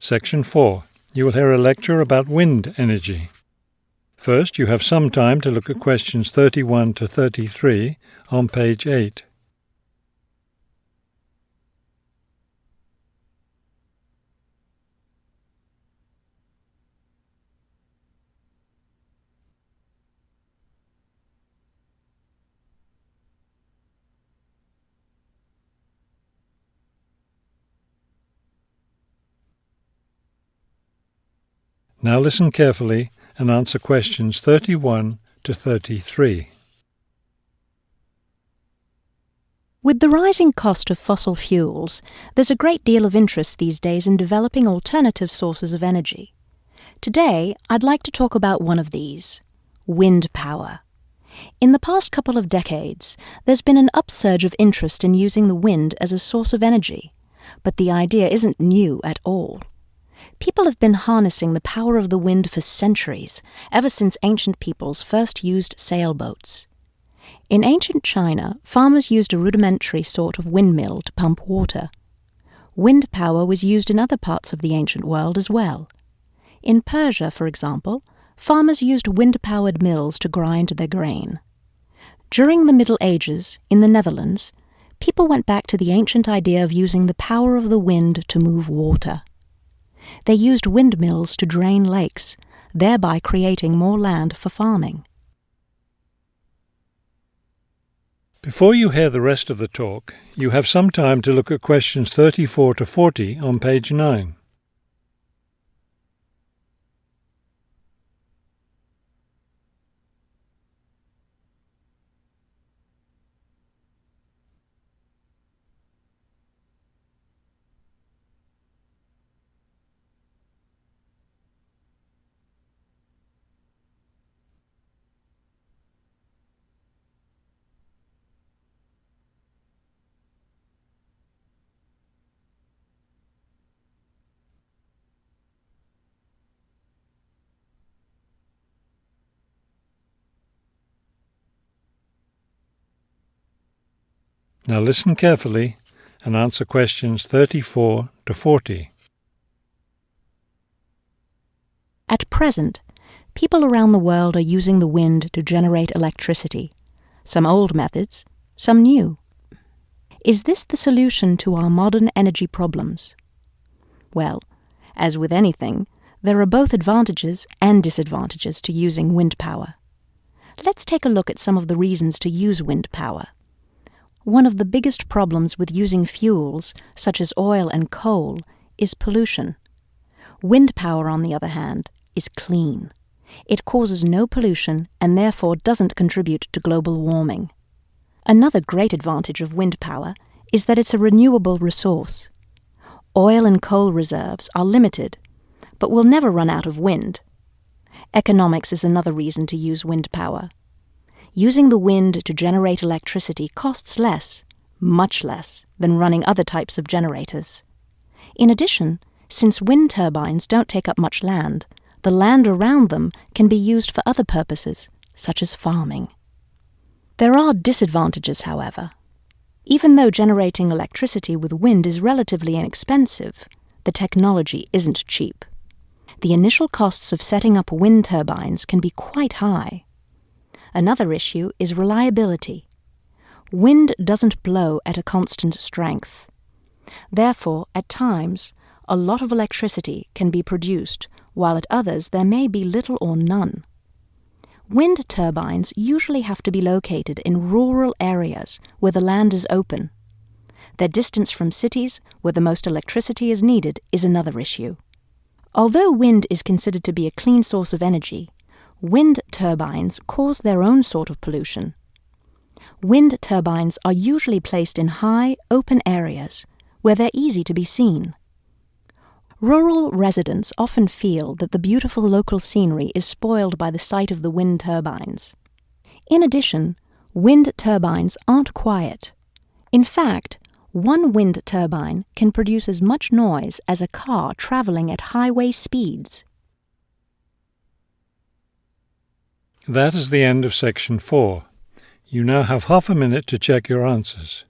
Section 4. You will hear a lecture about wind energy. First, you have some time to look at questions 31 to 33 on page 8. Now listen carefully and answer questions 31 to 33. With the rising cost of fossil fuels, there's a great deal of interest these days in developing alternative sources of energy. Today, I'd like to talk about one of these: wind power. In the past couple of decades, there's been an upsurge of interest in using the wind as a source of energy, but the idea isn't new at all. People have been harnessing the power of the wind for centuries, ever since ancient peoples first used sailboats. In ancient China, farmers used a rudimentary sort of windmill to pump water. Wind power was used in other parts of the ancient world as well. In Persia, for example, farmers used wind-powered mills to grind their grain. During the Middle Ages, in the Netherlands, people went back to the ancient idea of using the power of the wind to move water. They used windmills to drain lakes, thereby creating more land for farming. Before you hear the rest of the talk, you have some time to look at questions 34 to 40 on page 9. Now listen carefully and answer questions 34 to 40. At present, people around the world are using the wind to generate electricity, some old methods, some new. Is this the solution to our modern energy problems? Well, as with anything, there are both advantages and disadvantages to using wind power. Let's take a look at some of the reasons to use wind power. One of the biggest problems with using fuels, such as oil and coal, is pollution. Wind power, on the other hand, is clean. It causes no pollution and therefore doesn't contribute to global warming. Another great advantage of wind power is that it's a renewable resource. Oil and coal reserves are limited, but will never run out of wind. Economics is another reason to use wind power. Using the wind to generate electricity costs less, much less, than running other types of generators. In addition, since wind turbines don't take up much land, the land around them can be used for other purposes, such as farming. There are disadvantages, however. Even though generating electricity with wind is relatively inexpensive, the technology isn't cheap. The initial costs of setting up wind turbines can be quite high. Another issue is reliability. Wind doesn't blow at a constant strength. Therefore, at times, a lot of electricity can be produced, while at others there may be little or none. Wind turbines usually have to be located in rural areas where the land is open. Their distance from cities, where the most electricity is needed, is another issue. Although wind is considered to be a clean source of energy, wind turbines cause their own sort of pollution. Wind turbines are usually placed in high, open areas where they're easy to be seen. Rural residents often feel that the beautiful local scenery is spoiled by the sight of the wind turbines. In addition, wind turbines aren't quiet. In fact, one wind turbine can produce as much noise as a car traveling at highway speeds. That is the end of section 4. You now have half a minute to check your answers.